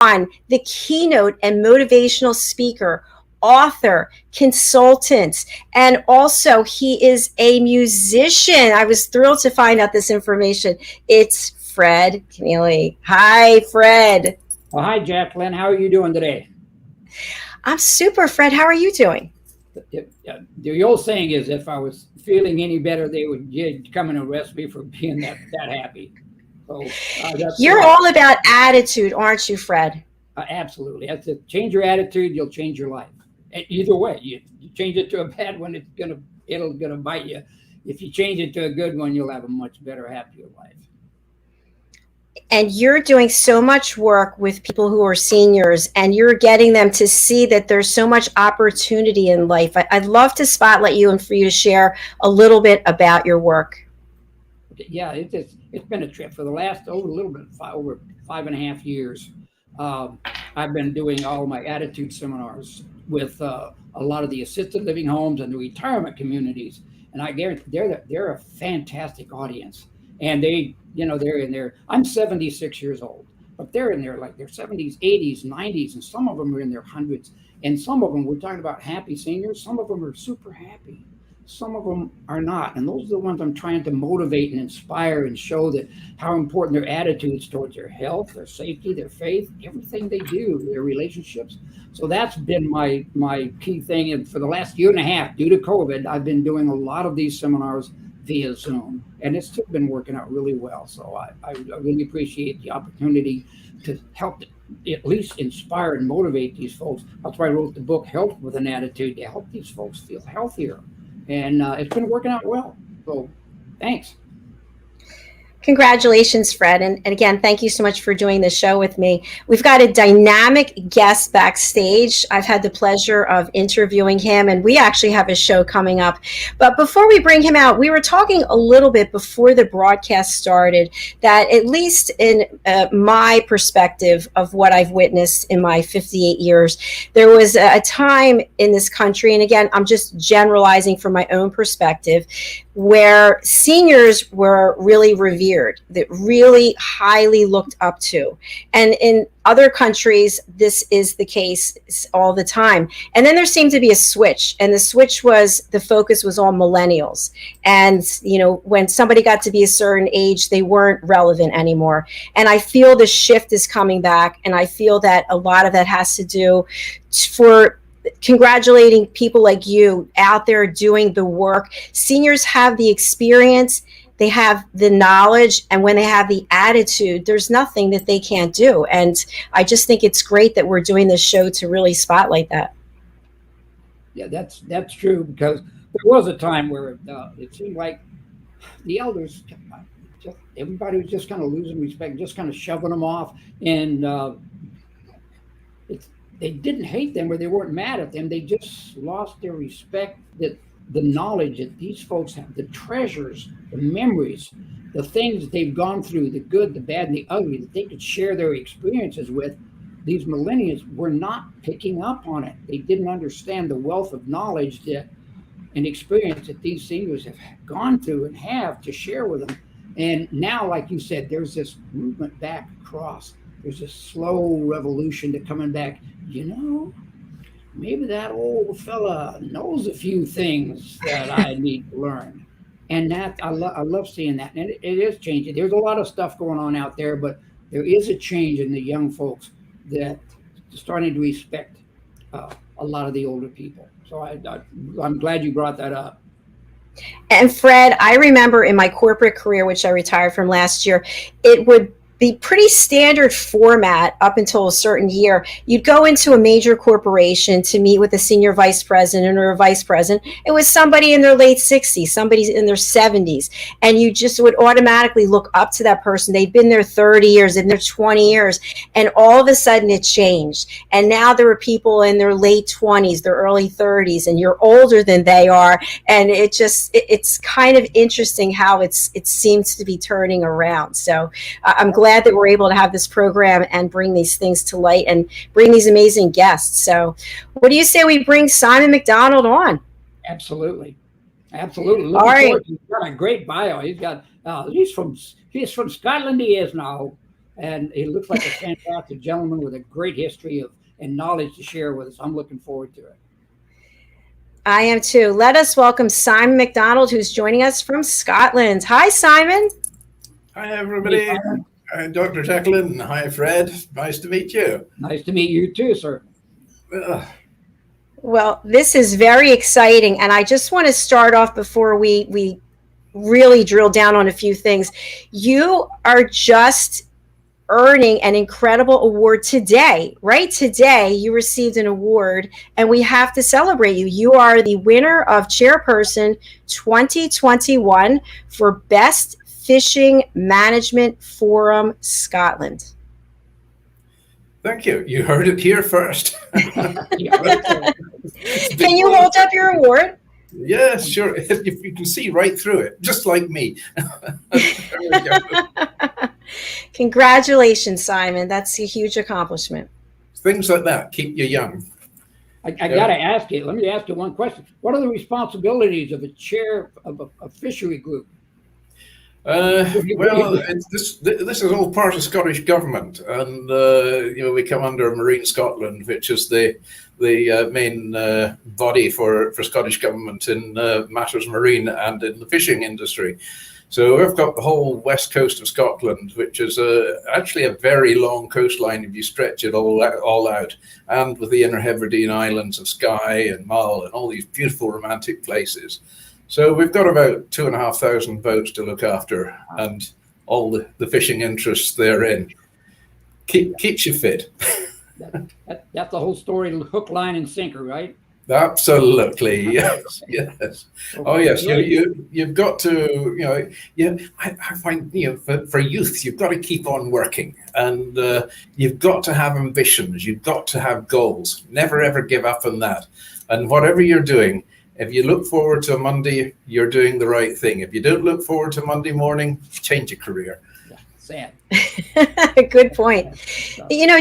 the keynote and motivational speaker, author, consultant, and also he is a musician. I was thrilled to find out this information. It's Fred Kienle. Hi, Fred. Well, hi, Jacalyn. How are you doing today? I'm super, Fred. How are you doing? The old saying is, if I was feeling any better, they would come and arrest me for being that happy. So you're all about attitude, aren't you, Fred? Absolutely. That's it. Change your attitude, you'll change your life. Either way, you change it to a bad one, it'll gonna bite you. If you change it to a good one, you'll have a much better, happier life. And you're doing so much work with people who are seniors, and you're getting them to see that there's so much opportunity in life. I'd love to spotlight you and for you to share a little bit about your work. Yeah, it's been a trip for the last over 5.5 years. I've been doing all my attitude seminars with a lot of the assisted living homes and the retirement communities, and I guarantee they're a fantastic audience. And they're in there. I'm 76 years old, but they're in there like their 70s, 80s, 90s, and some of them are in their hundreds. And some of them, we're talking about happy seniors. Some of them are super happy. Some of them are not. And those are the ones I'm trying to motivate and inspire and show that how important their attitudes towards their health, their safety, their faith, everything they do, their relationships. So that's been my key thing. And for the last 1.5 years, due to COVID, I've been doing a lot of these seminars via Zoom, and it's still been working out really well. So I really appreciate the opportunity to help at least inspire and motivate these folks. That's why I wrote the book, Health with an Attitude, to help these folks feel healthier. And it's been working out well. So thanks. Congratulations, Fred. And again, thank you so much for doing the show with me. We've got a dynamic guest backstage. I've had the pleasure of interviewing him, and we actually have a show coming up. But before we bring him out, we were talking a little bit before the broadcast started that, at least in my perspective of what I've witnessed in my 58 years, there was a time in this country, and again, I'm just generalizing from my own perspective, where seniors were really revered, that really highly looked up to. And in other countries, this is the case all the time. And then there seemed to be a switch, and the switch was the focus was on millennials. And, when somebody got to be a certain age, they weren't relevant anymore. And I feel the shift is coming back, and I feel that a lot of that has to do for congratulating people like you out there doing the work. Seniors have the experience, they have the knowledge, and when they have the attitude, there's nothing that they can't do. And I just think it's great that we're doing this show to really spotlight that. Yeah, that's true, because there was a time where it seemed like the elders, everybody was just kind of losing respect, just kind of shoving them off, and they didn't hate them or they weren't mad at them. They just lost their respect, that the knowledge that these folks have, the treasures, the memories, the things they've gone through, the good, the bad, and the ugly, that they could share their experiences with. These millennials were not picking up on it. They didn't understand the wealth of knowledge and experience that these seniors have gone through and have to share with them. And now, like you said, there's this movement back across. There's a slow revolution to coming back. Maybe that old fella knows a few things that I need to learn. And that I love seeing that. And it is changing. There's a lot of stuff going on out there, but there is a change in the young folks that are starting to respect a lot of the older people. So I'm glad you brought that up. And Fred, I remember in my corporate career, which I retired from last year, it would be pretty standard format up until a certain year. You'd go into a major corporation to meet with a senior vice president or a vice president. It was somebody in their late 60s, somebody in their 70s. And you just would automatically look up to that person. They'd been there 30 years, in their 20 years. And all of a sudden it changed. And now there are people in their late 20s, their early 30s, and you're older than they are. And it's kind of interesting how it seems to be turning around. So I'm glad that we're able to have this program and bring these things to light and bring these amazing guests. So what do you say we bring Simon Macdonald on? Absolutely. All right. He's got a great bio. He's from Scotland, he is now. And he looks like a fantastic gentleman with a great history and knowledge to share with us. I'm looking forward to it. I am too. Let us welcome Simon Macdonald, who's joining us from Scotland. Hi, Simon. Hi, everybody. Hi, Dr. Jacalyn. Hi, Fred. Nice to meet you. Nice to meet you too, sir. Well, this is very exciting. And I just want to start off before we really drill down on a few things. You are just earning an incredible award today, right? Today, you received an award, and we have to celebrate you. You are the winner of Chairperson 2021 for Best Fishing Management Forum Scotland. Thank you. You heard it here first. Can you hold up your award? Yes, sure. You can see right through it, just like me. There we go. Congratulations, Simon. That's a huge accomplishment. Things like that keep you young. I got to ask you, let me ask you one question. What are the responsibilities of a chair of a fishery group? Well, this is all part of Scottish government, and we come under Marine Scotland, which is the main body for Scottish government in matters marine and in the fishing industry. So we've got the whole west coast of Scotland, which is actually a very long coastline if you stretch it all out, and with the Inner Hebridean Islands of Skye and Mull and all these beautiful romantic places. So we've got about 2,500 boats to look after, and all the fishing interests therein. Keeps you fit. That's the whole story, hook, line, and sinker, right? Absolutely, yes, yes. Okay. Oh, yes. You've got to, I find, for youth, you've got to keep on working, and you've got to have ambitions. You've got to have goals. Never ever give up on that. And whatever you're doing, if you look forward to a Monday, you're doing the right thing. If you don't look forward to Monday morning, change your career. Sad. Good point.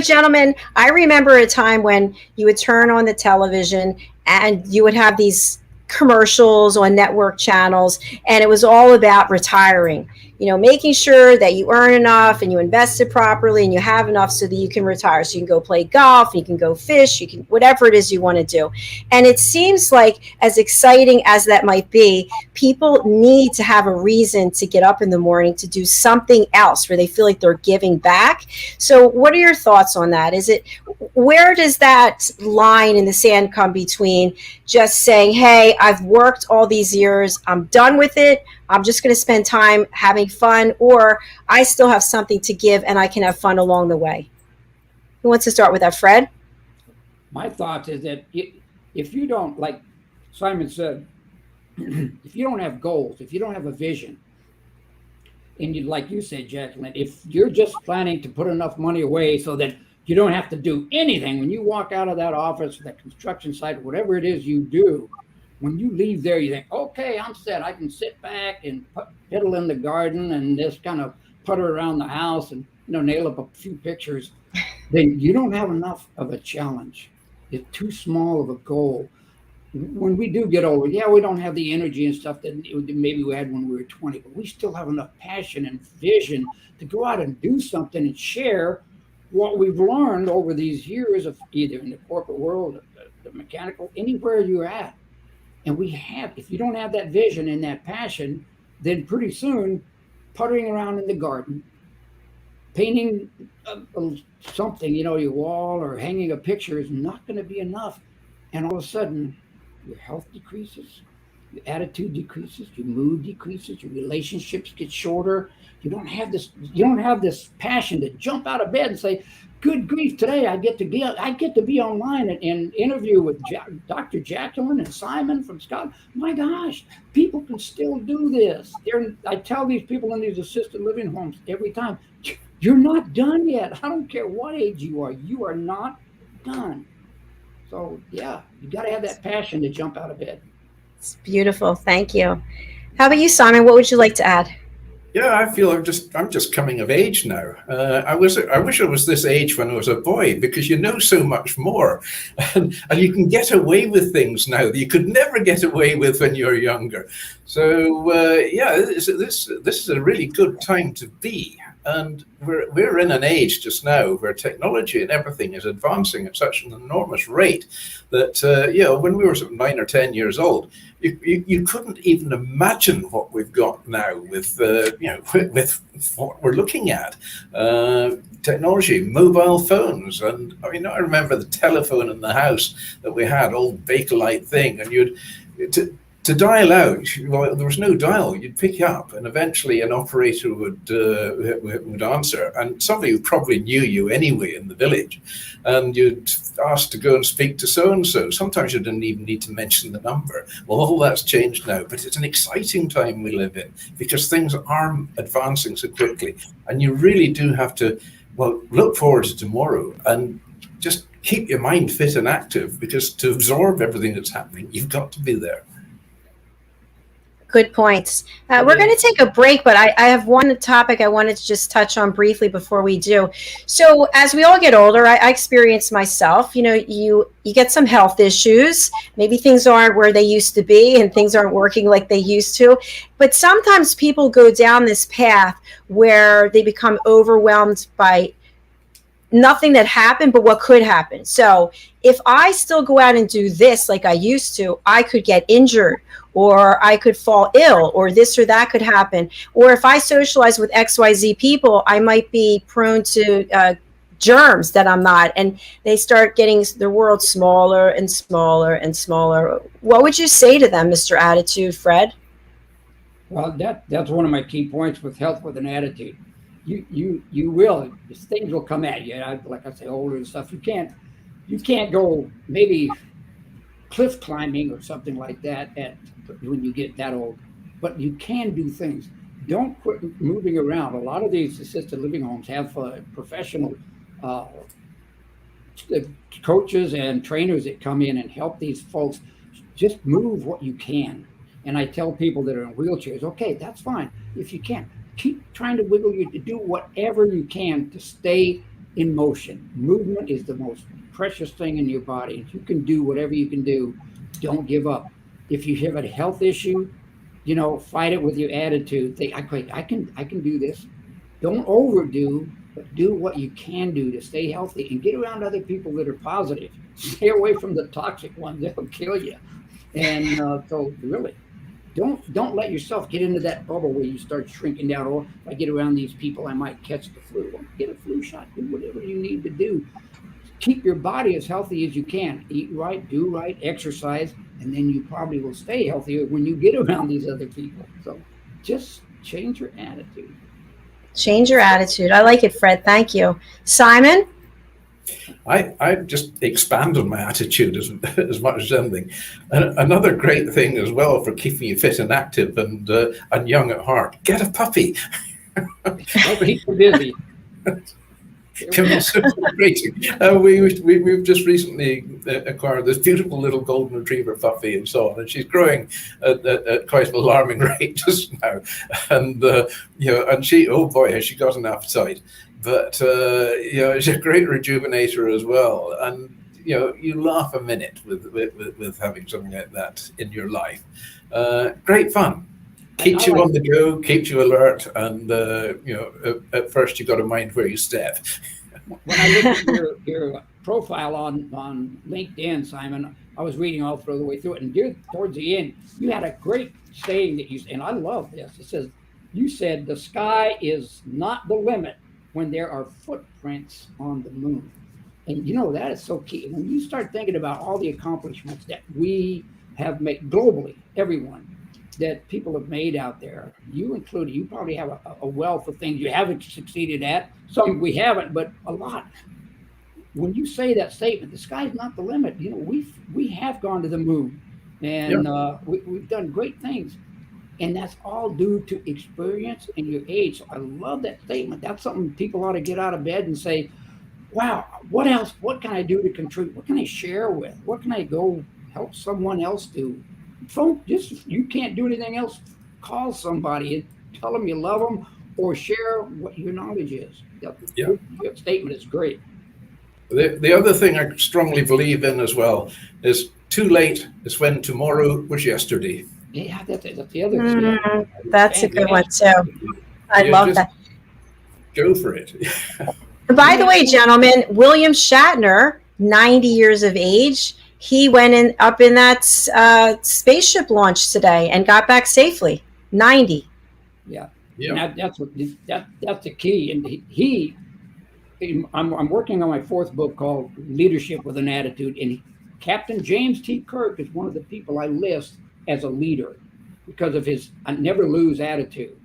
Gentlemen, I remember a time when you would turn on the television and you would have these commercials on network channels, and it was all about retiring, making sure that you earn enough and you invest it properly and you have enough so that you can retire. So you can go play golf, you can go fish, you can, whatever it is you want to do. And it seems like, as exciting as that might be, people need to have a reason to get up in the morning to do something else where they feel like they're giving back. So what are your thoughts on that? Where does that line in the sand come between just saying, hey, I've worked all these years, I'm done with it, I'm just going to spend time having fun, or I still have something to give and I can have fun along the way? Who wants to start with that, Fred? My thoughts is that if you don't, like Simon said, if you don't have goals, if you don't have a vision, and like you said, Jacalyn, if you're just planning to put enough money away so that you don't have to do anything when you walk out of that office, that construction site, whatever it is you do, when you leave there, you think, okay, I'm set. I can sit back and piddle in the garden and just kind of putter around the house and nail up a few pictures. Then you don't have enough of a challenge. It's too small of a goal. When we do get older, we don't have the energy and stuff that maybe we had when we were 20, but we still have enough passion and vision to go out and do something and share what we've learned over these years of either in the corporate world, the mechanical, anywhere you're at. And if you don't have that vision and that passion, then pretty soon puttering around in the garden, painting something, your wall, or hanging a picture is not going to be enough. And all of a sudden, your health decreases, your attitude decreases, your mood decreases, your relationships get shorter. You don't have this passion to jump out of bed and say, good grief, today I get to be online and interview with Dr. Jacalyn and Simon from Scotland. My gosh, people can still do this. I tell these people in these assisted living homes every time, you're not done yet. I don't care what age you are not done. So you got to have that passion to jump out of bed. It's beautiful. Thank you. How about you, Simon? What would you like to add? Yeah, I feel I'm just coming of age now. I wish I was this age when I was a boy, because you know so much more, and you can get away with things now that you could never get away with when you were younger. So this is a really good time to be. And we're in an age just now where technology and everything is advancing at such an enormous rate that, when we were sort of 9 or 10 years old, you couldn't even imagine what we've got now with with what we're looking at. Technology, mobile phones, and I remember the telephone in the house that we had, old Bakelite thing, and to dial out, well, there was no dial. You'd pick up, and eventually an operator would answer, and somebody who probably knew you anyway in the village, and you'd ask to go and speak to so and so. Sometimes you didn't even need to mention the number. Well, all that's changed now, but it's an exciting time we live in because things are advancing so quickly, and you really do have to look forward to tomorrow and just keep your mind fit and active, because to absorb everything that's happening, you've got to be there. Good points. We're going to take a break, but I have one topic I wanted to just touch on briefly before we do. So as we all get older, I experience myself, you get some health issues. Maybe things aren't where they used to be and things aren't working like they used to. But sometimes people go down this path where they become overwhelmed by nothing that happened, but what could happen. So if I still go out and do this like I used to, I could get injured, or I could fall ill, or this or that could happen. Or if I socialize with XYZ people, I might be prone to germs that I'm not. And they start getting the world smaller and smaller and smaller. What would you say to them, Mr. Attitude, Fred? Well, that's one of my key points with health with an attitude. You will, things will come at you. Like I say, older and stuff. You can't go maybe cliff climbing or something like that when you get that old, but you can do things. Don't quit moving around. A lot of these assisted living homes have professional coaches and trainers that come in and help these folks. Just move what you can. And I tell people that are in wheelchairs, okay, that's fine. If you can, keep trying to wiggle do whatever you can to stay in motion. Movement is the most precious thing in your body. If you can do whatever you can do, don't give up. If you have a health issue, fight it with your attitude. Think, I can do this. Don't overdo, but do what you can do to stay healthy and get around other people that are positive. Stay away from the toxic ones. They'll kill you. And so really, don't let yourself get into that bubble where you start shrinking down. Or if I get around these people, I might catch the flu. Well, get a flu shot. Do whatever you need to do. Keep your body as healthy as you can. Eat right, do right, exercise, and then you probably will stay healthier when you get around these other people. So just change your attitude. Change your attitude. I like it, Fred. Thank you. Simon? I just expand on my attitude as much as anything. Another great thing as well for keeping you fit and active and young at heart, get a puppy. Keep you busy. Can be so frustrating. We've just recently acquired this beautiful little golden retriever puppy and so on, and she's growing at quite an alarming rate just now. And and she, oh boy, has she got an appetite! But it's a great rejuvenator as well. And you laugh a minute with having something like that in your life. Great fun. Keeps you on the go, keeps you alert, and at first you got to mind where you step. When I looked at your profile on LinkedIn, Simon, I was reading all the way through it, and towards the end, you had a great saying that and I love this. It says, "You said the sky is not the limit when there are footprints on the moon," and that is so key. When you start thinking about all the accomplishments that we have made globally, everyone. That people have made out there, you included, you probably have a wealth of things you haven't succeeded at. Some we haven't, but a lot. When you say that statement, the sky's not the limit. We have gone to the moon, and we've done great things, and that's all due to experience and your age. So I love that statement. That's something people ought to get out of bed and say, "Wow, what else? What can I do to contribute? What can I share with? What can I go help someone else do?" You can't do anything else. Call somebody and tell them you love them, or share what your knowledge is. Your statement is great. The other thing I strongly believe in as well is too late is when tomorrow was yesterday. Yeah, that's the other thing. That's a good one too. I love that. go for it. By the way, gentlemen, William Shatner, 90 years of age, he went up in that spaceship launch today and got back safely. 90. Yeah. Yeah. And that's the key. And I'm working on my fourth book called Leadership with an Attitude. And Captain James T. Kirk is one of the people I list as a leader because of his never lose attitude.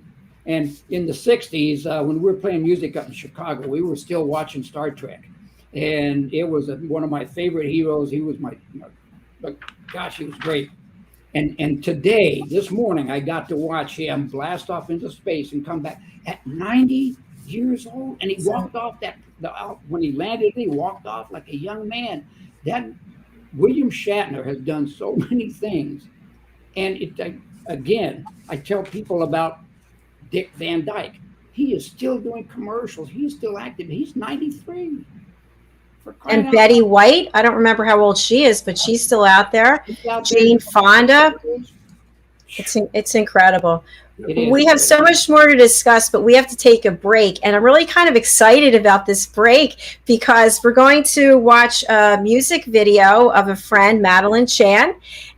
And in the 60s, when we were playing music up in Chicago, we were still watching Star Trek. And it was one of my favorite heroes. He was but gosh, he was great. And today, this morning, I got to watch him blast off into space and come back at 90 years old. And he walked off when he landed, he walked off like a young man. That William Shatner has done so many things. And again, I tell people about Dick Van Dyke. He is still doing commercials. He's still active. He's 93. And Betty White, I don't remember how old she is, but she's still out there. Jane Fonda. It's incredible. We have so much more to discuss, but we have to take a break. And I'm really kind of excited about this break because we're going to watch a music video of a friend, Madeline Chan.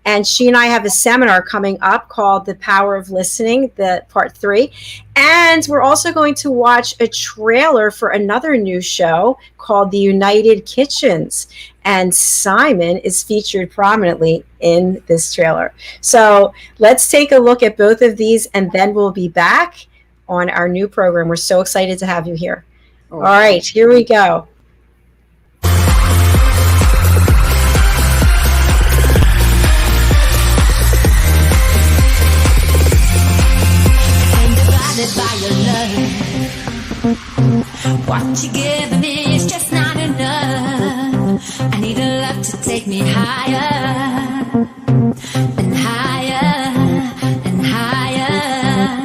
And she and I have a seminar coming up called The Power of Listening, the part 3. And we're also going to watch a trailer for another new show called The United Kitchens. And Simon is featured prominently in this trailer. So let's take a look at both of these, and then we'll be back on our new program. We're so excited to have you here. All right, here we go. By your love, what you give me is just not enough. I need a love to take me higher and higher and higher.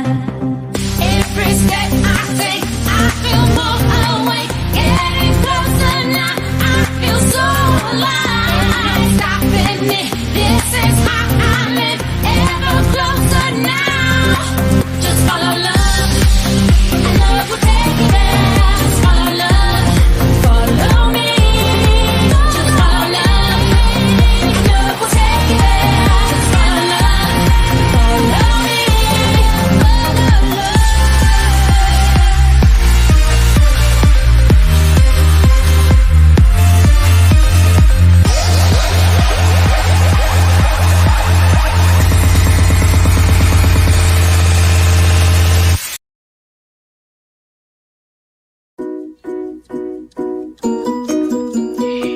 Every step I take, I feel more awake. Getting closer now, I feel so alive. Stopping me, this is how I live. Ever closer now, just follow love.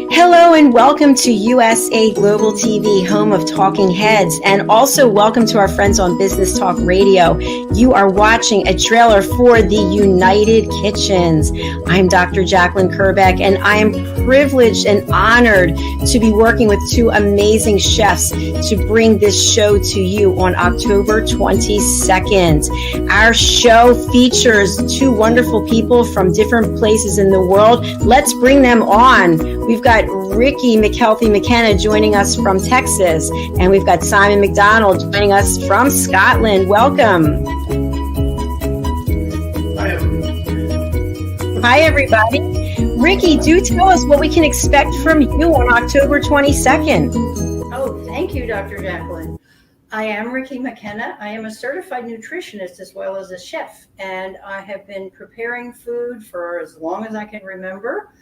Hello and welcome to USA Global TV, home of Talking Heads, and also welcome to our friends on Business Talk Radio. You are watching a trailer for The United Kitchens. I'm Dr. Jacalyn Kerbeck, and I am privileged and honored to be working with two amazing chefs to bring this show to you on October 22nd. Our show features two wonderful people from different places in the world. Let's bring them on. We've got Ricky McKenna joining us from Texas, and we've got Simon Macdonald joining us from Scotland. Welcome. Hi, everybody. Ricky, do tell us what we can expect from you on October 22nd. Oh, thank you, Dr. Jacalyn. I am Ricky McKenna. I am a certified nutritionist as well as a chef, and I have been preparing food for as long as I can remember.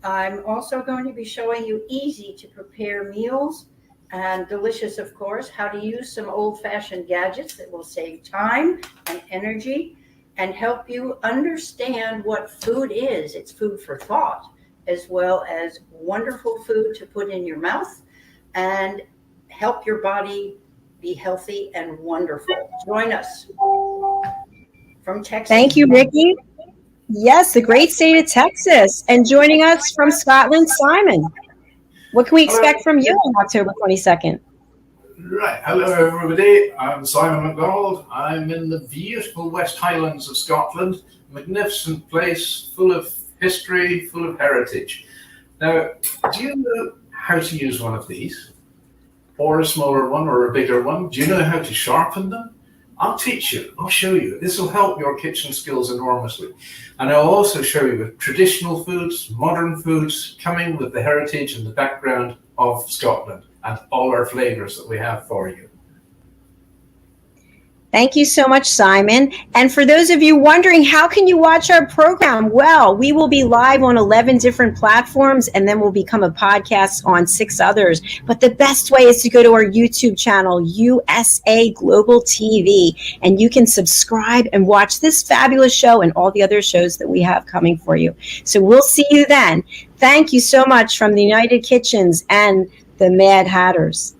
I'm also going to be showing you easy to prepare meals and delicious, of course, how to use some old-fashioned gadgets that will save time and energy and help you understand what food is. It's food for thought, as well as wonderful food to put in your mouth and help your body be healthy and wonderful. Join us from Texas. Thank you, Ricky. Yes, the great state of Texas. And joining us from Scotland, Simon. What can we expect from you on October 22nd? Right. Hello, everybody. I'm Simon Macdonald. I'm in the beautiful West Highlands of Scotland. Magnificent place, full of history, full of heritage. Now, do you know how to use one of these? Or a smaller one or a bigger one? Do you know how to sharpen them? I'll teach you. I'll show you. This will help your kitchen skills enormously. And I'll also show you traditional foods, modern foods, coming with the heritage and the background of Scotland and all our flavors that we have for you. Thank you so much, Simon. And for those of you wondering, how can you watch our program? Well, we will be live on 11 different platforms, and then we'll become a podcast on 6 others. But the best way is to go to our YouTube channel, USA Global TV, and you can subscribe and watch this fabulous show and all the other shows that we have coming for you. So we'll see you then. Thank you so much from the United Kitchens and the Mad Hatters.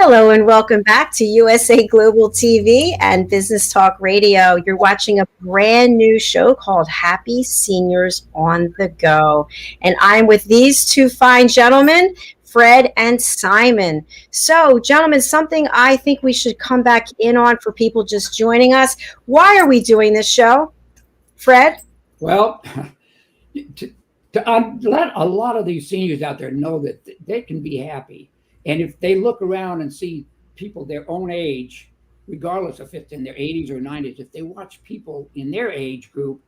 Hello and welcome back to USA Global TV and Business Talk Radio. You're watching a brand new show called Happy Seniors on the Go. And I'm with these two fine gentlemen, Fred and Simon. So, gentlemen, something I think we should come back in on for people just joining us. Why are we doing this show? Fred? Well, to let a lot of these seniors out there know that they can be happy. And if they look around and see people their own age, regardless if it's in their 80s or 90s, if they watch people in their age group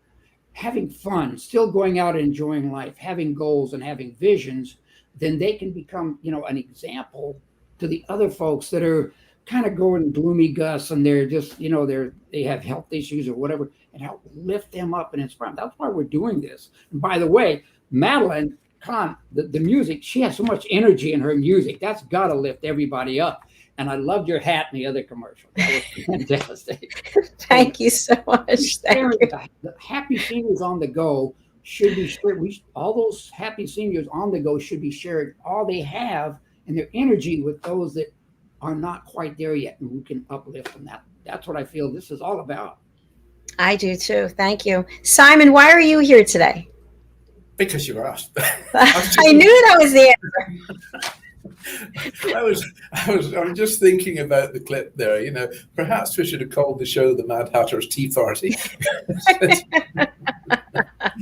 having fun, still going out and enjoying life, having goals and having visions, then they can become, an example to the other folks that are kind of going gloomy gusts and they're just, they have health issues or whatever, and help lift them up and inspire them. That's why we're doing this. And by the way, Macdonald, the music, she has so much energy in her music. That's got to lift everybody up. And I loved your hat in the other commercial. That was fantastic. Thank you so much. Thank you. The Happy Seniors on the Go should be shared. All those happy seniors on the go should be sharing all they have and their energy with those that are not quite there yet, and we can uplift them. That's what I feel this is all about. I do too. Thank you. Simon, why are you here today? Because you asked. I knew that was the answer. I'm just thinking about the clip there. Perhaps we should have called the show the Mad Hatter's Tea Party.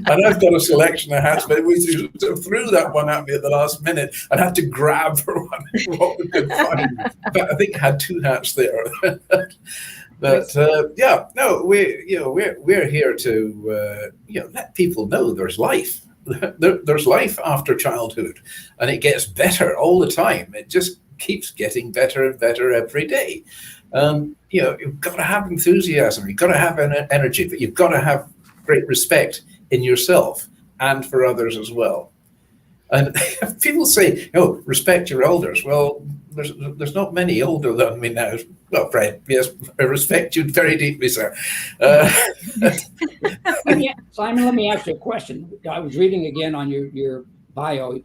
And I've got a selection of hats, but we threw that one at me at the last minute. I had to grab for one what we could find. But I think I had 2 hats there. But we're here to let people know there's life. There's life after childhood, and it gets better all the time. It just keeps getting better and better every day. You've got to have enthusiasm, you've got to have energy, but you've got to have great respect in yourself and for others as well. And people say, respect your elders. Well, there's not many older than me now. Well, Fred, yes, I respect you very deeply, sir. Simon, let me ask you a question. I was reading again on your bio,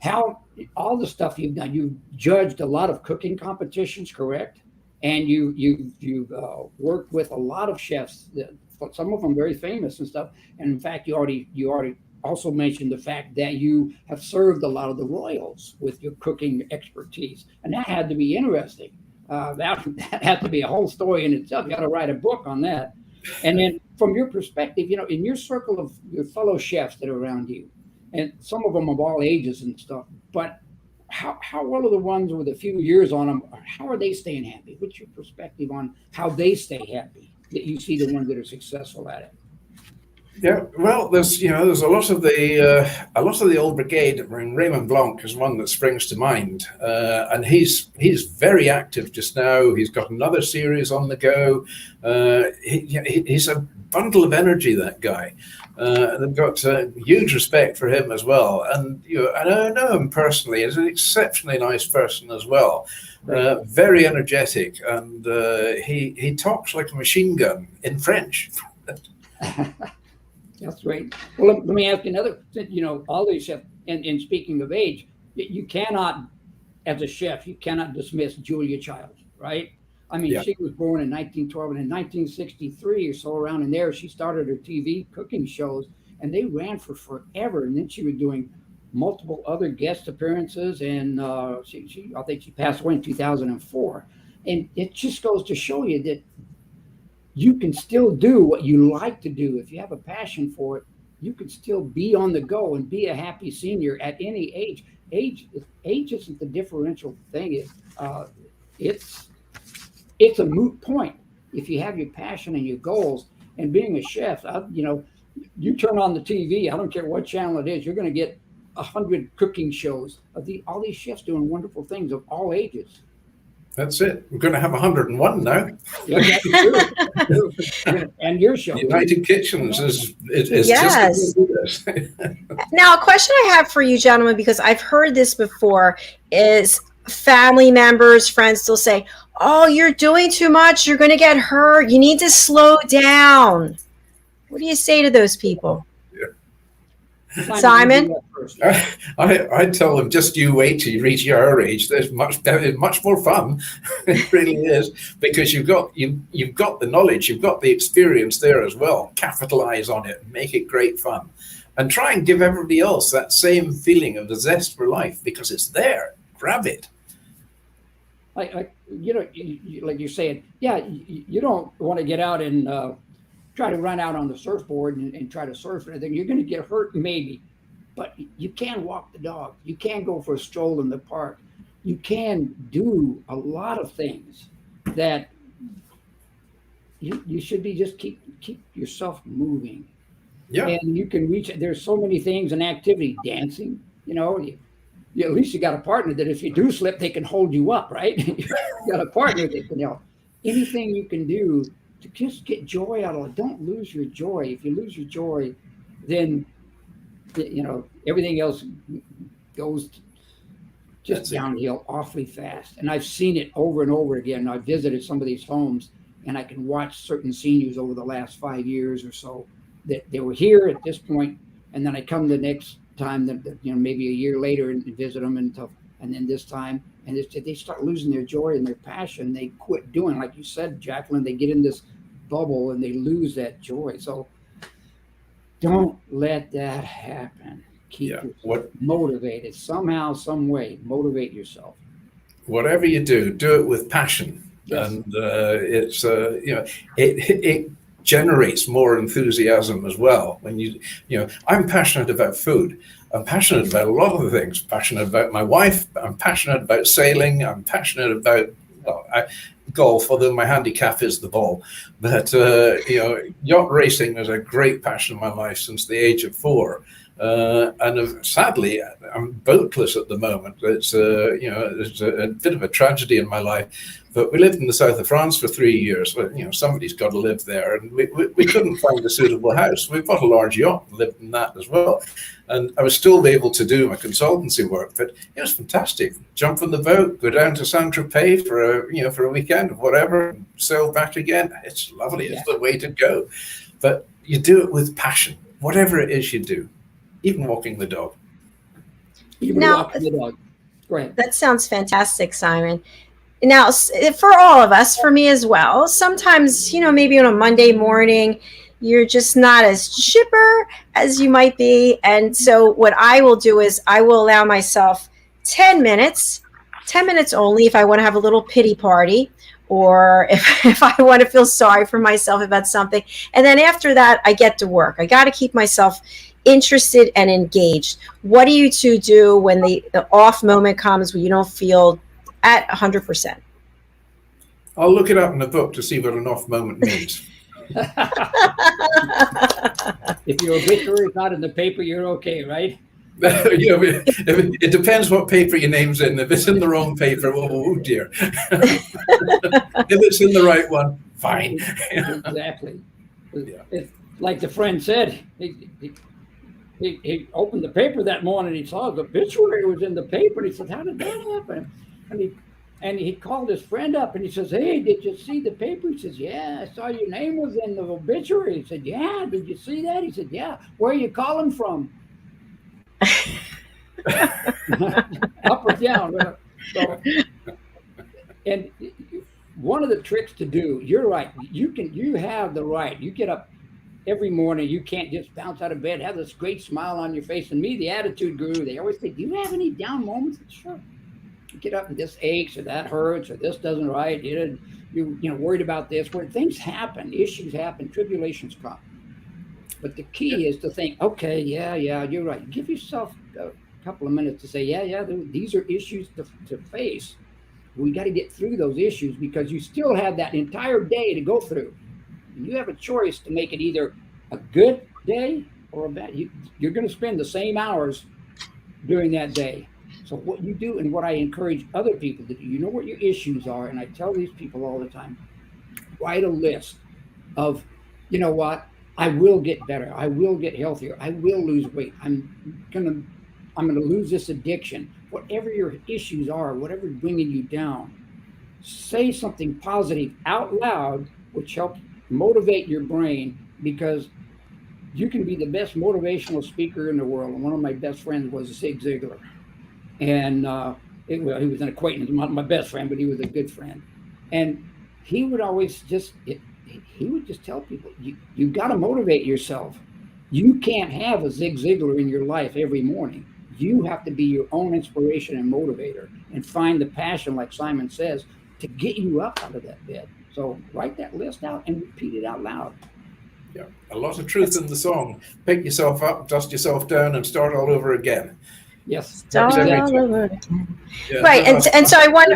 how all the stuff you've done. You've judged a lot of cooking competitions, correct? And you've worked with a lot of chefs, some of them very famous and stuff. And in fact, you already also mentioned the fact that you have served a lot of the royals with your cooking expertise, and that had to be interesting. That had to be a whole story in itself. You got to write a book on that. And then from your perspective, in your circle of your fellow chefs that are around you, and some of them of all ages and stuff, but how well are the ones with a few years on them, how are they staying happy? What's your perspective on how they stay happy, that you see the ones that are successful at it? Yeah, well, there's a lot of the old brigade. I mean, Raymond Blanc is one that springs to mind, and he's very active just now. He's got another series on the go. He's a bundle of energy, that guy. And I've got huge respect for him as well. And and I know him personally. He's an exceptionally nice person as well. Very energetic, and he talks like a machine gun in French. That's right. Well, let me ask you another. All these chefs, and speaking of age, you cannot, as a chef, you cannot dismiss Julia Childs, right? I mean, Yeah. she was born in 1912, and in 1963 or so, around in there, she started her TV cooking shows, and they ran for forever. And then she was doing multiple other guest appearances, and I think she passed away in 2004. And it just goes to show you that you can still do what you like to do. If you have a passion for it, you can still be on the go and be a happy senior at any age. Age isn't the differential thing. It's a moot point if you have your passion and your goals. And being a chef, you turn on the TV, I don't care what channel it is, you're going to get 100 cooking shows of all these chefs doing wonderful things of all ages. That's it. We're going to have 101 now. Yeah, that's true. And your show. United Kitchens is Yes. just going to do this. Now, a question I have for you, gentlemen, because I've heard this before, is family members, friends still say, "Oh, you're doing too much. You're going to get hurt. You need to slow down." What do you say to those people? Simon? I tell them, just you wait till you reach our age. There's much more fun. It really is, because you've got the knowledge, you've got the experience there as well. Capitalize on it, make it great fun, and try and give everybody else that same feeling of the zest for life, because it's there. Grab it. Like you're saying, you don't want to get out and try to run out on the surfboard and try to surf or anything. You're going to get hurt, maybe, but you can walk the dog. You can go for a stroll in the park. You can do a lot of things that you should be just keep yourself moving. Yeah. And you can reach. There's so many things in activity, dancing. At least you got a partner that if you do slip, they can hold you up, right? You got a partner that can help. Anything you can do to just get joy out of it. Don't lose your joy. If you lose your joy, then everything else goes just downhill awfully fast. And I've seen it over and over again. I've visited some of these homes, and I can watch certain seniors over the last 5 years or so that they were here at this point, and then I come the next time that maybe a year later and visit them and then this time, and they start losing their joy and their passion. They quit doing, like you said, Jacalyn, they get in this bubble and they lose that joy. So don't let that happen. Keep yourself motivated somehow, some way. Motivate yourself. Whatever you do it with passion. Yes. And it generates more enthusiasm as well. When I'm passionate about food. I'm passionate about a lot of the things. Passionate about my wife. I'm passionate about sailing. I'm passionate about golf, although my handicap is the ball. But yacht racing is a great passion in my life since the age of 4. And sadly, I'm boatless at the moment. It's a bit of a tragedy in my life. But we lived in the south of France for 3 years. Well, somebody's got to live there, and we couldn't find a suitable house. We bought a large yacht and lived in that as well. And I was still able to do my consultancy work, but it was fantastic. Jump on the boat, go down to Saint-Tropez for a weekend or whatever, and sail back again. It's lovely. It's the way to go. But you do it with passion, whatever it is you do. Even walking the dog. Walking the dog. Go ahead. That sounds fantastic, Simon. Now, for all of us, for me as well, sometimes, maybe on a Monday morning, you're just not as chipper as you might be. And so what I will do is I will allow myself 10 minutes only if I want to have a little pity party, or if I want to feel sorry for myself about something. And then after that, I get to work. I got to keep myself interested and engaged. What do you two do when the off moment comes when you don't feel at 100%? I'll look it up in the book to see what an off moment means. If your obituary is not in the paper, you're okay, right? You know, it depends what paper your name's in. If it's in the wrong paper, oh dear. If it's in the right one, fine. Exactly. Yeah. It's like the friend said, he opened the paper that morning, he saw the obituary was in the paper, and he said, how did that happen? And he called his friend up and he says, hey, did you see the paper? He says, yeah, I saw your name was in the obituary. He said, yeah, did you see that? He said, yeah, where are you calling from? Up or down. So, and one of the tricks to do, you're right, you have the right, you get up every morning, you can't just bounce out of bed, have this great smile on your face. And me, the attitude guru, they always say, do you have any down moments? Sure. You get up and this aches or that hurts or this doesn't right. You worried about this. When things happen, issues happen, tribulations come. But the key is to think, okay, yeah, you're right. Give yourself a couple of minutes to say, yeah, these are issues to face. We got to get through those issues because you still have that entire day to go through. You have a choice to make it either a good day or a bad. You're going to spend the same hours during that day. So what you do and what I encourage other people to do, you know what your issues are. And I tell these people all the time, write a list of, you know what, I will get better. I will get healthier. I will lose weight. I'm gonna lose this addiction. Whatever your issues are, whatever's bringing you down, say something positive out loud, which helps motivate your brain, because you can be the best motivational speaker in the world. And one of my best friends was Zig Ziglar. And he was an acquaintance, not my best friend, but he was a good friend. And he would always he would just tell people, you got to motivate yourself. You can't have a Zig Ziglar in your life every morning. You have to be your own inspiration and motivator and find the passion, like Simon says, to get you up out of that bed. So write that list out and repeat it out loud. Yeah, a lot of truth in the song. Pick yourself up, dust yourself down, and start all over again. Yes. Start Exactly. all over. Yeah, Right, and so I want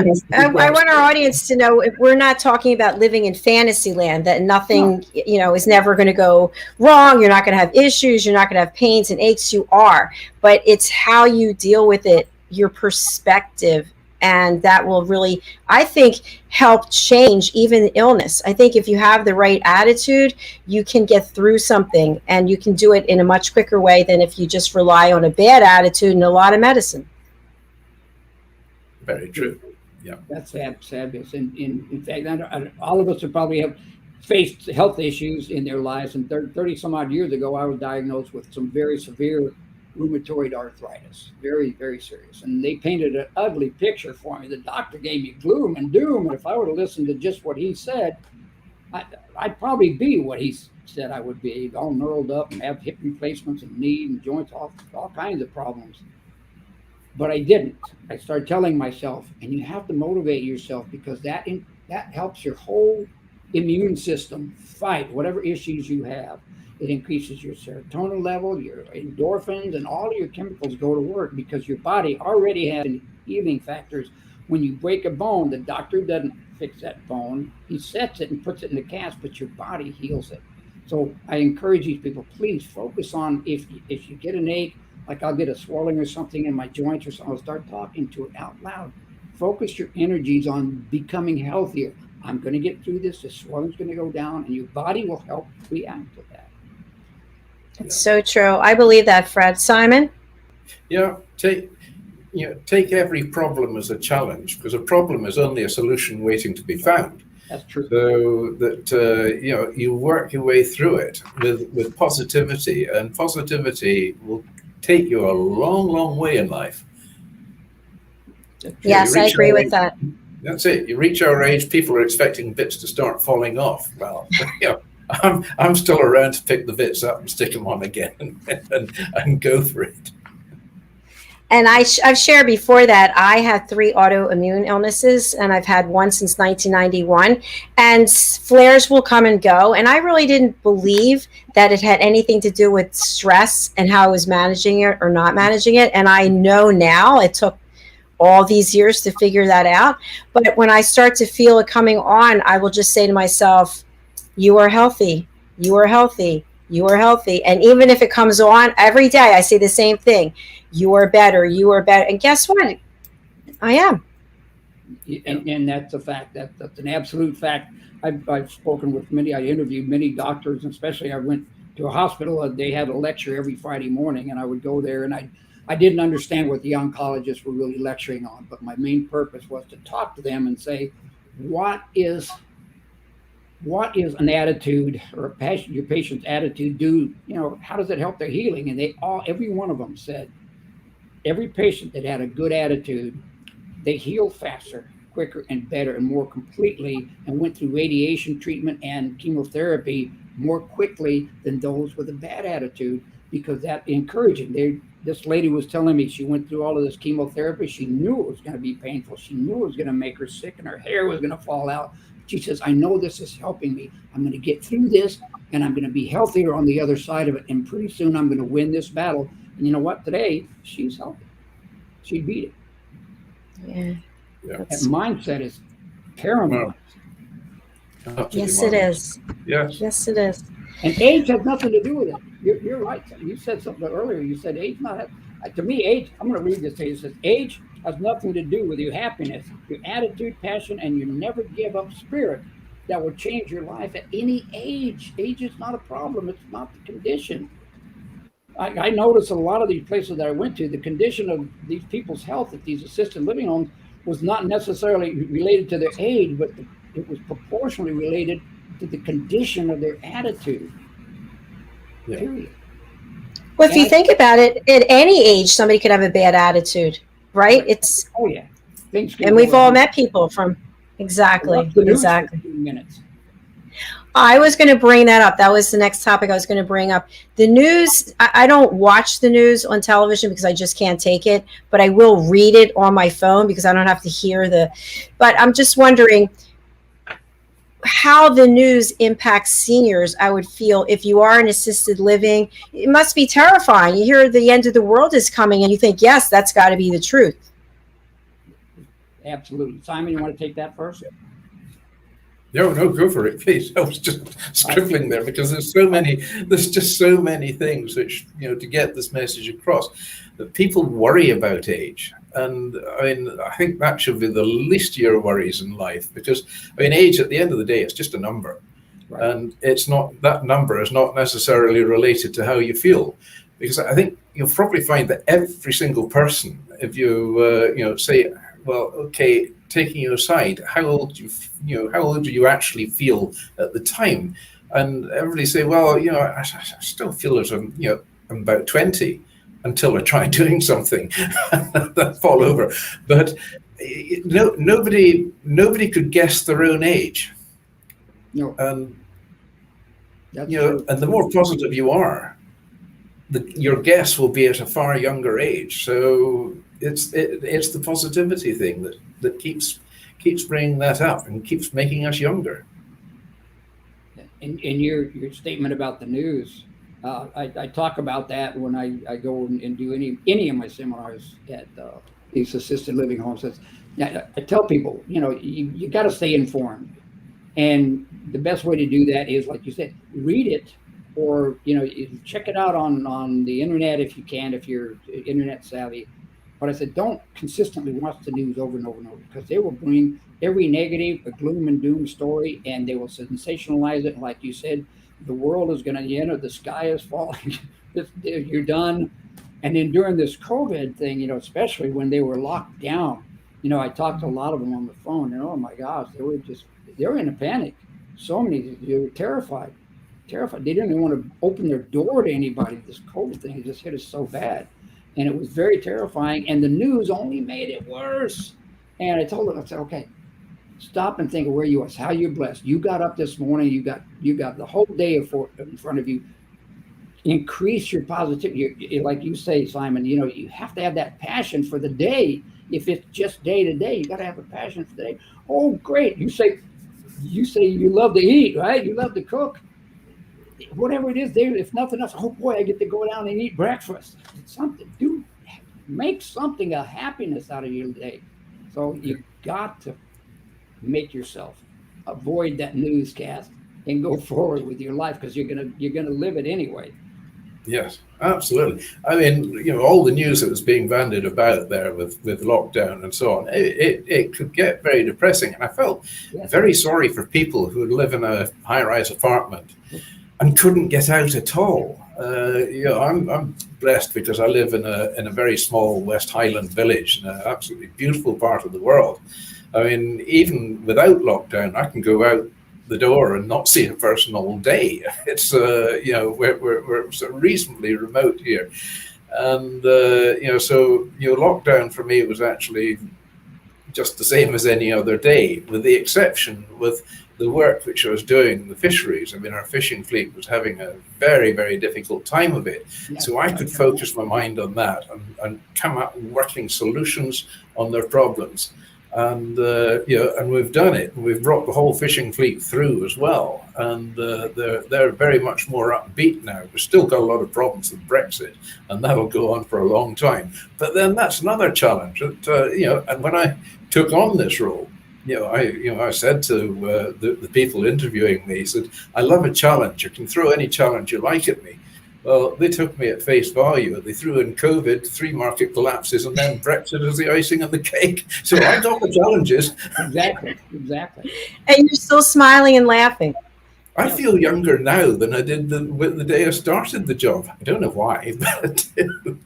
our audience to know, if we're not talking about living in fantasy land, that nothing is never going to go wrong. You're not going to have issues. You're not going to have pains and aches. You are, but it's how you deal with it, your perspective, and that will really, I think, help change even illness. I think if you have the right attitude, you can get through something, and you can do it in a much quicker way than if you just rely on a bad attitude and a lot of medicine. Very true. Yeah, that's fabulous. And in fact, all of us have probably have faced health issues in their lives. And 30 some odd years ago, I was diagnosed with some very severe rheumatoid arthritis, very, very serious. And they painted an ugly picture for me. The doctor gave me gloom and doom. And if I would have listened to just what he said, I'd probably be what he said I would be, all knurled up and have hip replacements and knee and joints, all kinds of problems. But I didn't. I started telling myself, and you have to motivate yourself, because that helps your whole immune system fight whatever issues you have. It increases your serotonin level, your endorphins, and all of your chemicals go to work, because your body already has healing factors. When you break a bone, the doctor doesn't fix that bone. He sets it and puts it in the cast, but your body heals it. So I encourage these people, please focus on, if you get an ache, like I'll get a swelling or something in my joints or something, I'll start talking to it out loud. Focus your energies on becoming healthier. I'm going to get through this. The swelling's going to go down, and your body will help react to that. It's so true. I believe that, Fred. Simon? Yeah, take every problem as a challenge, because a problem is only a solution waiting to be found. That's true. So that you work your way through it with positivity, and positivity will take you a long, long way in life. Yes, I agree with that. That's it. You reach our age, people are expecting bits to start falling off. Well, I'm still around to pick the bits up and stick them on again and go for it. And I've shared before that I had 3 autoimmune illnesses, and I've had one since 1991. And flares will come and go. And I really didn't believe that it had anything to do with stress and how I was managing it or not managing it. And I know now, it took all these years to figure that out. But when I start to feel it coming on, I will just say to myself, you are healthy. You are healthy. You are healthy. And even if it comes on every day, I say the same thing. You are better. You are better. And guess what? I am. And that's a fact. That's an absolute fact. I've spoken with many. I interviewed many doctors, and especially I went to a hospital. They had a lecture every Friday morning, and I would go there, and I didn't understand what the oncologists were really lecturing on, but my main purpose was to talk to them and say, what is an attitude or your patient's attitude do? How does it help their healing? And every one of them said, every patient that had a good attitude, they healed faster, quicker, and better, and more completely, and went through radiation treatment and chemotherapy more quickly than those with a bad attitude, because that encouraging. This lady was telling me she went through all of this chemotherapy. She knew it was going to be painful. She knew it was going to make her sick, and her hair was going to fall out. She says, I know this is helping me. I'm going to get through this, and I'm going to be healthier on the other side of it, and pretty soon I'm going to win this battle. And you know what? Today, she's healthy. She beat it. Yeah. That mindset is paramount. Yes, it is. Yes. Yes, it is. And age has nothing to do with it. You're right. You said something earlier. You said age to me, age, I'm going to read this to you. It says, age has nothing to do with your happiness, your attitude, passion, and your never give up spirit that will change your life at any age. Age is not a problem. It's not the condition. I noticed a lot of these places that I went to, the condition of these people's health at these assisted living homes was not necessarily related to their age, but it was proportionally related to the condition of their attitude. Yeah. Period. Well, if you think about it, at any age, somebody could have a bad attitude, right? It's yeah. And we've all met people from exactly. 15 minutes. I was going to bring that up. That was the next topic I was going to bring up. The news, I don't watch the news on television because I just can't take it, but I will read it on my phone because I don't have to hear but I'm just wondering how the news impacts seniors. I would feel if you are in assisted living, it must be terrifying. You hear the end of the world is coming and you think, yes, that's got to be the truth. Absolutely. Simon, you want to take that first? No, go for it, please. I was just scribbling there because there's just so many things which, to get this message across, that people worry about age. And I think that should be the least of your worries in life, because age at the end of the day, it's just a number. Right. And it's not, that number is not necessarily related to how you feel, because I think you'll probably find that every single person, if you, say, well, okay, taking you aside, how old do you actually feel at the time? And everybody say, well, I still feel as I'm about 20 until I try doing something that fall over. But nobody could guess their own age. No. And and the more positive you are, your guess will be at a far younger age. So it's the positivity thing that keeps bringing that up and keeps making us younger. In your statement about the news, I talk about that when I go and do any of my seminars at these assisted living homes. I tell people, you got to stay informed, and the best way to do that is, like you said, read it, or check it out on the internet if you can, if you're internet savvy. But I said, don't consistently watch the news over and over and over, because they will bring every negative, a gloom and doom story, and they will sensationalize it. Like you said, the world is going to, the sky is falling, you're done. And then during this COVID thing, especially when they were locked down, I talked to a lot of them on the phone, and oh my gosh, they were in a panic. So many, they were terrified. They didn't even want to open their door to anybody. This COVID thing, it just hit us so bad. And it was very terrifying, and the news only made it worse. And I told them, I said, okay, stop and think of where you are, how you're blessed. You got up this morning, you got the whole day in front of you. Increase your positivity. Like you say, Simon, you have to have that passion for the day. If it's just day to day, you got to have a passion for the day. Oh, great. You say you love to eat, right? You love to cook. Whatever it is, if nothing else, oh boy, I get to go down and eat breakfast. It's something, dude. Make something a happiness out of your day. So you got to make yourself avoid that newscast. and go forward with your life, because you're gonna live it anyway. Yes, absolutely. I mean, all the news that was being bandied about there with lockdown and so on, it could get very depressing. And I felt Yes. very sorry for people who live in a high-rise apartment and couldn't get out at all. I'm blessed because I live in a very small West Highland village in an absolutely beautiful part of the world. I mean, even without lockdown, I can go out the door and not see a person all day. It's we're sort of reasonably remote here, and so lockdown for me was actually just the same as any other day, with the exception with the work which I was doing in the fisheries. I mean, our fishing fleet was having a very, very difficult time of it. Yeah. So I could focus my mind on that and come up with working solutions on their problems. And and we've done it. We've brought the whole fishing fleet through as well, and they're very much more upbeat now. We've still got a lot of problems with Brexit, and that'll go on for a long time. But then that's another challenge. That, and when I took on this role, I said to the people interviewing me, I said, I love a challenge. You can throw any challenge you like at me. Well, they took me at face value. They threw in COVID, 3 market collapses, and then Brexit as the icing on the cake. So I got the challenges. Exactly. And you're still smiling and laughing. I feel younger now than I did the day I started the job. I don't know why, but I do.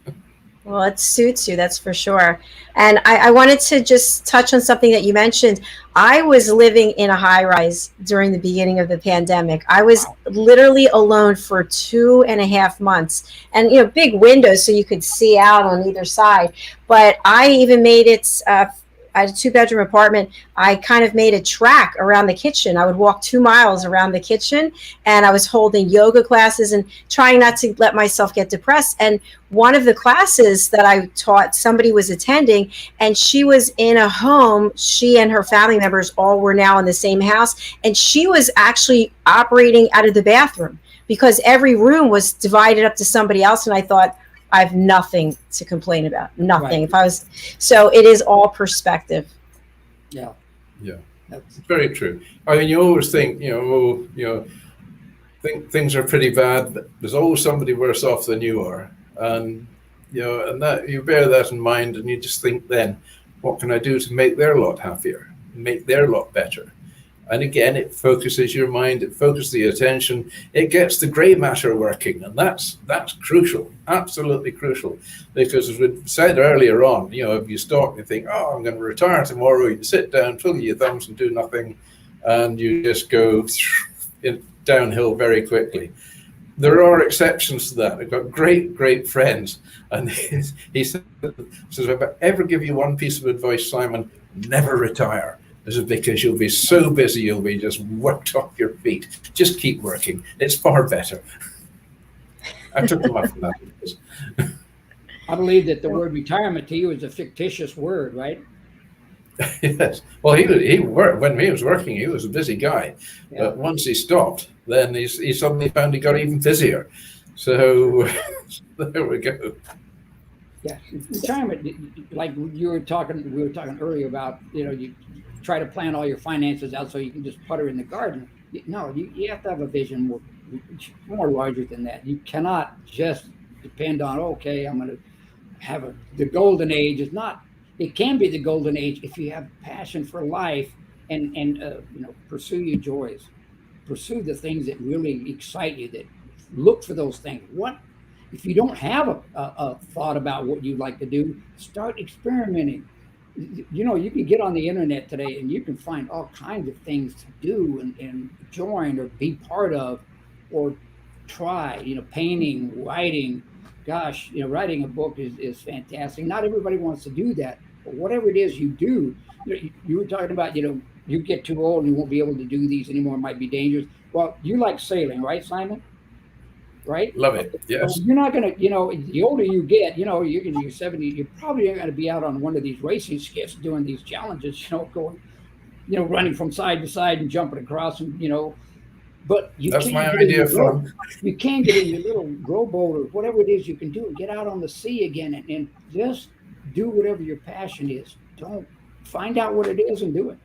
Well, it suits you, that's for sure. And I wanted to just touch on something that you mentioned. I was living in a high rise during the beginning of the pandemic. I was literally alone for 2.5 months, and big windows so you could see out on either side. But I even made it. I had a 2-bedroom apartment. I kind of made a track around the kitchen. I would walk 2 miles around the kitchen, and I was holding yoga classes and trying not to let myself get depressed. And one of the classes that I taught, somebody was attending, and she was in a home. She and her family members all were now in the same house, and she was actually operating out of the bathroom because every room was divided up to somebody else. And I thought, I have nothing to complain about. Nothing. Right. So it is all perspective. Yeah. That's very true. I mean, you always think, think things are pretty bad, but there's always somebody worse off than you are. And, and that you bear that in mind, and you just think then, what can I do to make their lot happier, make their lot better? And again, it focuses your mind, it focuses the attention, it gets the grey matter working, and that's crucial, absolutely crucial. Because as we said earlier on, if you stop and think, I'm going to retire tomorrow, you sit down, twiddle your thumbs and do nothing, and you just go downhill very quickly. There are exceptions to that. I've got great friends, and he says, if I ever give you one piece of advice, Simon, never retire. This is because you'll be so busy, you'll be just worked off your feet. Just keep working. It's far better. I took him up on that. I believe that the word retirement to you is a fictitious word, right? Yes. Well, he worked when he was working. He was a busy guy, Yeah. but once he stopped, then he suddenly found he got even busier. So there we go. Yeah, retirement, like we were talking earlier about, you try to plan all your finances out so you can just putter in the garden. No, you have to have a vision more larger than that. You cannot just depend on, okay, I'm going to have the golden age. It can be the golden age if you have passion for life and pursue your joys, pursue the things that really excite you, that look for those things. If you don't have a thought about what you'd like to do, start experimenting. You can get on the internet today and you can find all kinds of things to do and join or be part of or try, painting, writing. Gosh, writing a book is fantastic. Not everybody wants to do that, but whatever it is you do, you were talking about, you get too old and you won't be able to do these anymore. It might be dangerous. Well, you like sailing, right, Simon? Right? Love it. Yes. So you're not going to, the older you get, you're in your 70s, you're probably going to be out on one of these racing skiffs doing these challenges, going, running from side to side and jumping across and, but that's my idea from. You can get in your little rowboat or whatever it is you can do and get out on the sea again and just do whatever your passion is. Don't find out what it is and do it.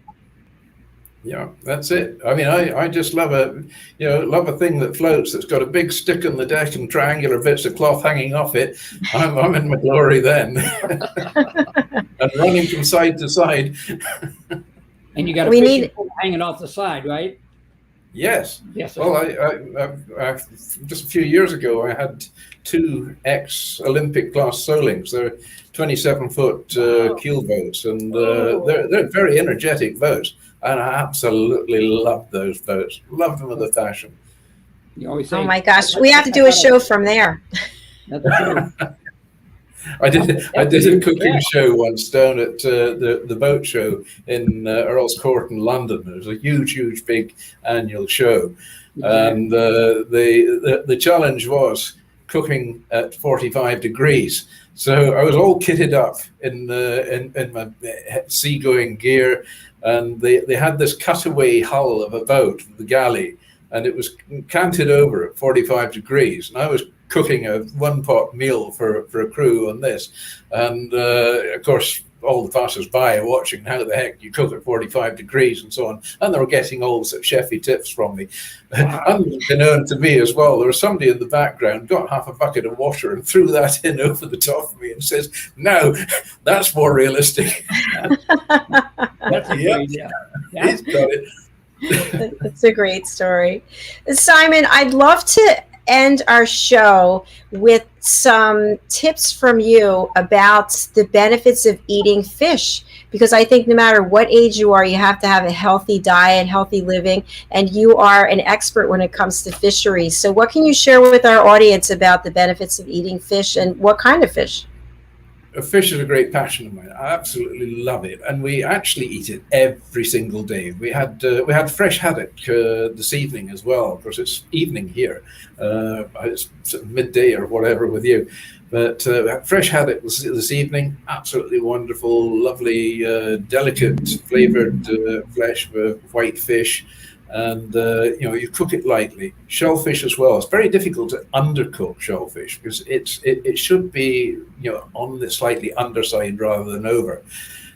Yeah, that's it. I mean, I just love love a thing that floats, that's got a big stick on the deck and triangular bits of cloth hanging off it. I'm in my glory then. And running from side to side. And you got a We fishing need- pole hanging off the side, right? Yes. Yes. Well, I just a few years ago, I had 2 ex-Olympic class Solings. They're 27-foot keel boats, and they're very energetic boats. And I absolutely love those boats. Love them with a passion. You always say, Oh my gosh, we have to do a show from there. That's true. I did a cooking show once down at the boat show in Earl's Court in London. It was a huge, big annual show, and the challenge was cooking at 45 degrees. So I was all kitted up in my seagoing gear, and they had this cutaway hull of a boat, the galley, and it was canted over at 45 degrees, and I was cooking a 1-pot meal for a crew on this, and of course all the passers-by are watching how the heck you cook at 45 degrees and so on, and they were getting all sorts of chefy tips from me. Wow. Unbeknown to me as well, there was somebody in the background got half a bucket of water and threw that in over the top of me and says, "No, that's more realistic." That's a good idea. Yeah. He's got it. That's a great story. Simon, I'd love to end our show with some tips from you about the benefits of eating fish, because I think no matter what age you are, you have to have a healthy diet, healthy living, and you are an expert when it comes to fisheries. So what can you share with our audience about the benefits of eating fish, and what kind of fish? Fish is a great passion of mine. I absolutely love it, and we actually eat it every single day. We had fresh haddock this evening as well. Of course, it's evening here. It's sort of midday or whatever with you, but fresh haddock this evening. Absolutely wonderful, lovely, delicate, flavored flesh of white fish. And you cook it lightly. Shellfish as well. It's very difficult to undercook shellfish because it should be on the slightly underside rather than over.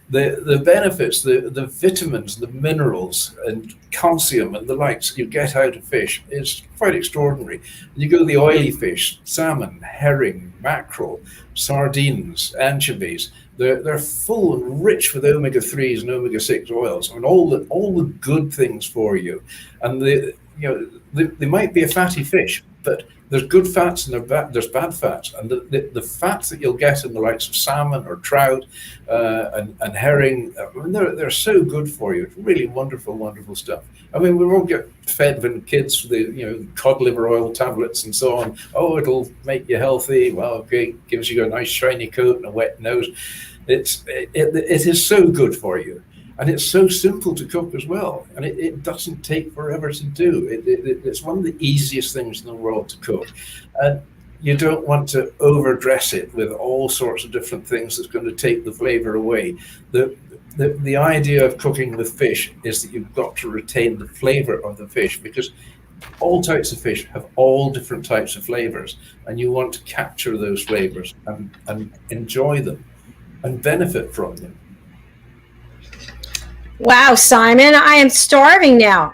The benefits, the vitamins, the minerals, and calcium and the likes you get out of fish is quite extraordinary. You go to the oily fish, salmon, herring, mackerel, sardines, anchovies. They're full and rich with omega-3s and omega-6 oils, and all the good things for you. And they might be a fatty fish, but there's good fats and there's bad fats. And the fats that you'll get in the likes of salmon or trout and herring, they're so good for you. It's really wonderful stuff. I mean, we won't get fed when kids the cod liver oil tablets and so on. Oh, it'll make you healthy. Well, okay, gives you a nice shiny coat and a wet nose. It is so good for you, and it's so simple to cook as well, and it doesn't take forever to do. It's one of the easiest things in the world to cook, and you don't want to overdress it with all sorts of different things that's going to take the flavor away. The idea of cooking with fish is that you've got to retain the flavor of the fish, because all types of fish have all different types of flavors, and you want to capture those flavors and enjoy them and benefit from them. Wow, Simon, I am starving now.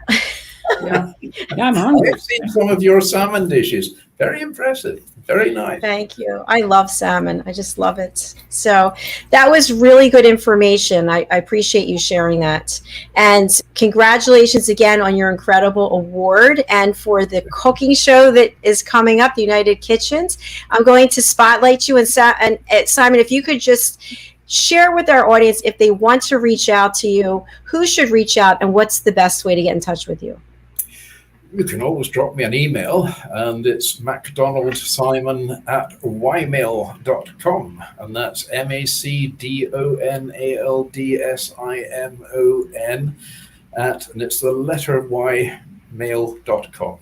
Yeah, I'm hungry. I've seen some of your salmon dishes. Very impressive. Very nice. Thank you. I love salmon. I just love it. So that was really good information. I appreciate you sharing that. And congratulations again on your incredible award. And for the cooking show that is coming up, the United Kitchens, I'm going to spotlight you. And Simon, if you could just share with our audience, if they want to reach out to you, who should reach out and what's the best way to get in touch with you? You can always drop me an email, and it's macdonald@ymail.com, and that's MacDonaldSimon and it's the letter Y mail.com.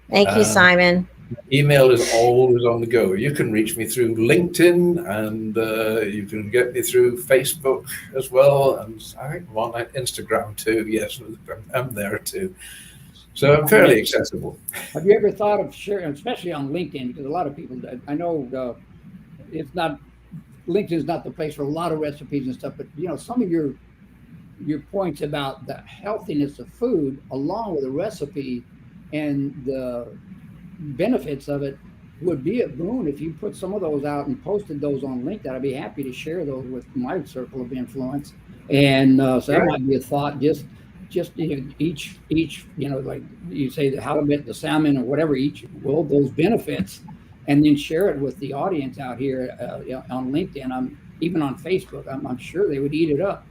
Thank you, Simon. Email is always on the go. You can reach me through LinkedIn, and you can get me through Facebook as well. And I think I'm on Instagram too. Yes, I'm there too. So I'm fairly accessible. Have you ever thought of sharing, especially on LinkedIn, because a lot of people, I know LinkedIn is not the place for a lot of recipes and stuff, but some of your your points about the healthiness of food, along with the recipe and the benefits of it, would be a boon if you put some of those out and posted those on LinkedIn. I'd be happy to share those with my circle of influence. And so that might be a thought. Just each like you say, the halibut, the salmon, or whatever, each will those benefits, and then share it with the audience out here on LinkedIn. Even on Facebook. I'm sure they would eat it up.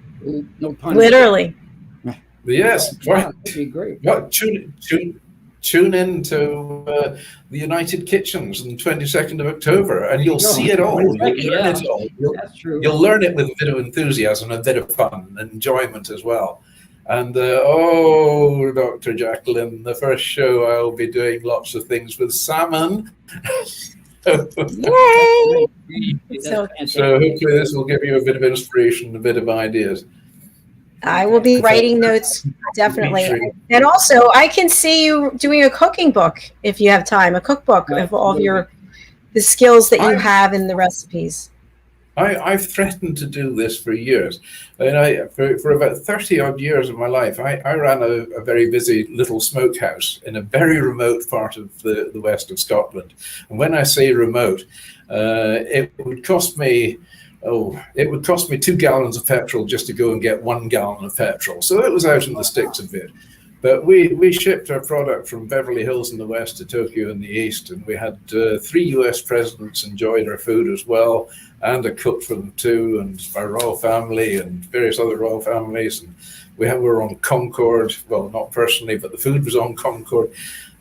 No pun. Literally. Yes, that'd be great. Tune in to the United Kitchens on the 22nd of October, and you'll see it all. You'll learn it all. That's true. You'll learn it with a bit of enthusiasm, a bit of fun and enjoyment as well. And Dr. Jacalyn, the first show I'll be doing lots of things with salmon. Yay! So hopefully this will give you a bit of inspiration, a bit of ideas. I will be writing notes, definitely. And also, I can see you doing a cooking book if you have time, a cookbook of all of the skills that you have in the recipes. I've threatened to do this for years. And for about 30 odd years of my life, I ran a very busy little smokehouse in a very remote part of the west of Scotland. And when I say remote, it would cost me 2 gallons of petrol just to go and get 1 gallon of petrol. So it was out in the sticks a bit. But we shipped our product from Beverly Hills in the west to Tokyo in the east, and we had 3 US presidents enjoyed our food as well, and a cook for them too, and our royal family and various other royal families. And we were on Concorde, well, not personally, but the food was on Concorde.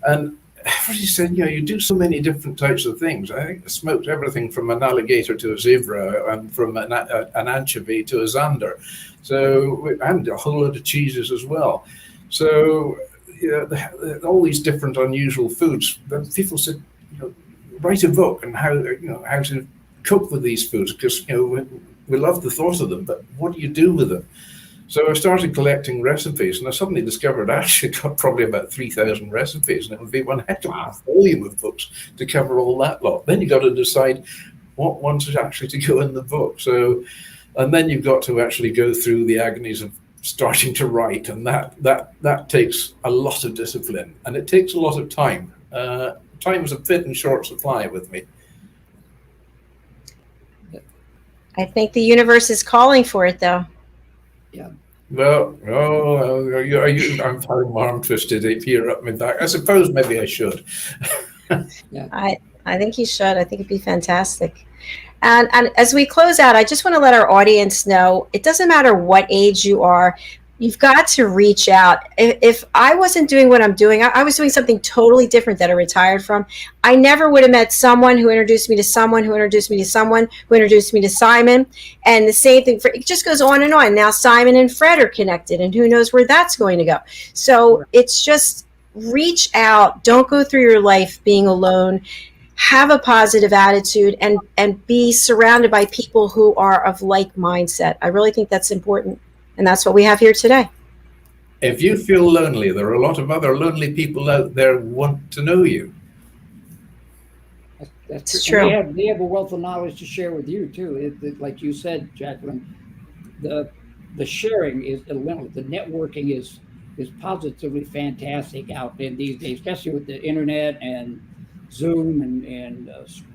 And everybody said, you do so many different types of things. I smoked everything from an alligator to a zebra, and from an anchovy to a zander. And a whole lot of cheeses as well. So all these different unusual foods. People said, write a book on how to cook with these foods, because we love the thought of them, but what do you do with them? So I started collecting recipes, and I suddenly discovered I actually got probably about 3,000 recipes, and it would be one heck of a volume of books to cover all that lot. Then you've got to decide what ones are actually to go in the book. So, and then you've got to actually go through the agonies of starting to write, and that takes a lot of discipline, and it takes a lot of time. Time is a bit in short supply with me. I think the universe is calling for it, though. Yeah. Well, I'm having my arm twisted here up my back. I suppose maybe I should. Yeah. I think you should. I think it'd be fantastic. And as we close out, I just want to let our audience know, it doesn't matter what age you are, you've got to reach out. If I wasn't doing what I'm doing, I was doing something totally different that I retired from. I never would have met someone who introduced me to someone who introduced me to someone who introduced me to Simon. And the same thing, it just goes on and on. Now Simon and Fred are connected, and who knows where that's going to go. So it's just reach out. Don't go through your life being alone. Have a positive attitude, and be surrounded by people who are of like mindset. I really think that's important. And that's what we have here today. If you feel lonely, there are a lot of other lonely people out there who want to know you. That's true. They have a wealth of knowledge to share with you too. Like you said, Jacalyn, the sharing is limitless. The networking is positively fantastic out there these days, especially with the internet and Zoom and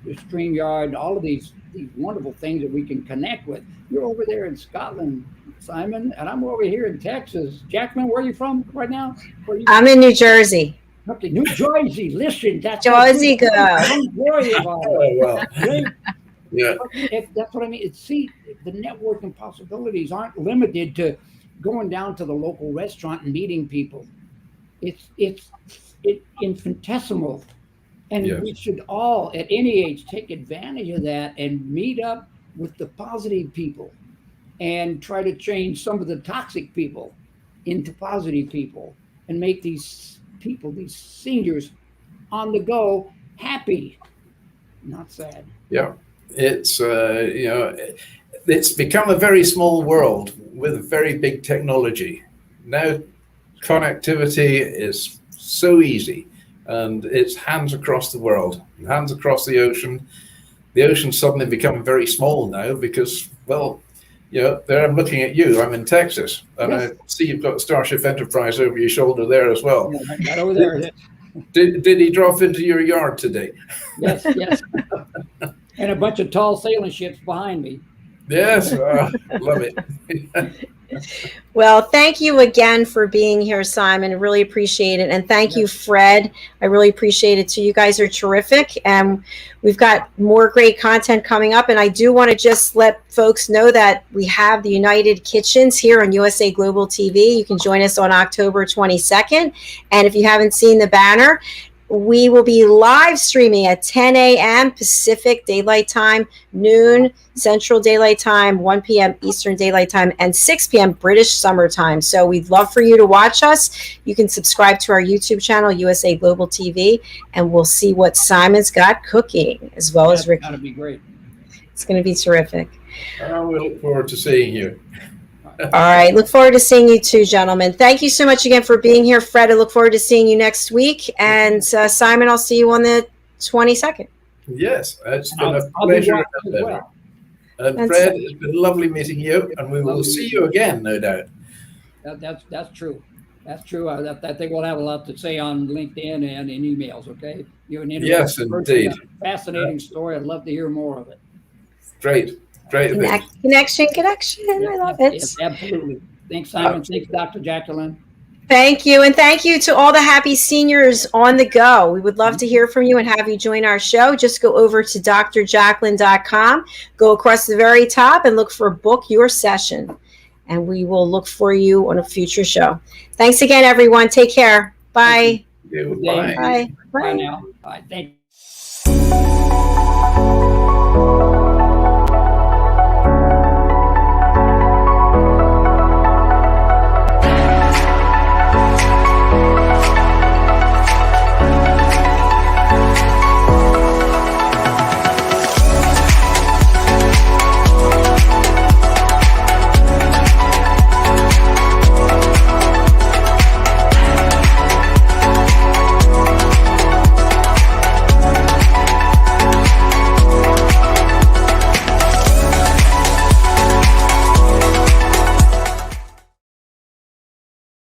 StreamYard, all of these wonderful things that we can connect with. You're over there in Scotland, Simon, and I'm over here in Texas. Jacalyn, where are you from right now? I'm in New Jersey. Okay, New Jersey. Listen, that's Jersey girl. Don't worry about it. Oh, well. Yeah. That's what I mean. The networking possibilities aren't limited to going down to the local restaurant and meeting people. It's infinitesimal. And Yes. we should all, at any age, take advantage of that and meet up with the positive people and try to change some of the toxic people into positive people and make these people, these seniors on the go, happy, not sad. Yeah. It's, it's become a very small world with very big technology. Now, connectivity is so easy. And it's hands across the world, hands across the ocean. The ocean's suddenly become very small now because, well, Yeah, there I'm looking at you. I'm in Texas, and Yes. I see you've got Starship Enterprise over your shoulder there as well. Yeah, right over there. Did he drop into your yard today? Yes, yes. And a bunch of tall sailing ships behind me. Yes, love it. Well, thank you again for being here, Simon. Really appreciate it. And thank you, Fred. I really appreciate it too. You guys are terrific. And we've got more great content coming up. And I do want to just let folks know that we have the United Kitchens here on USA Global TV. You can join us on October 22nd. And if you haven't seen the banner, we will be live streaming at 10 a.m. Pacific Daylight Time, noon Central Daylight Time, 1 p.m. Eastern Daylight Time, and 6 p.m. British Summer Time. So we'd love for you to watch us. You can subscribe to our YouTube channel, USA Global TV, and we'll see what Simon's got cooking, as well as Ricky. That'll be great. It's going to be terrific. We look forward to seeing you. All right. Look forward to seeing you too, gentlemen. Thank you so much again for being here. Fred, I look forward to seeing you next week. And Simon, I'll see you on the 22nd. Yes, it's been a I'll be pleasure. watching as well. And Fred, it's been lovely meeting you, and we will see you again, no doubt. That's true. That's true. I think we'll have a lot to say on LinkedIn and in emails, okay? You're an Yes, indeed. Fascinating story. I'd love to hear more of it. Great. Connection. I love it. Yes, absolutely. Thanks, Simon. Thanks, Dr. Jacalyn. Thank you. And thank you to all the happy seniors on the go. We would love to hear from you and have you join our show. Just go over to drjacalyn.com, go across the very top and look for Book Your Session. And we will look for you on a future show. Thanks again, everyone. Take care. Bye. Bye. Bye. Bye now. Bye. Thank you.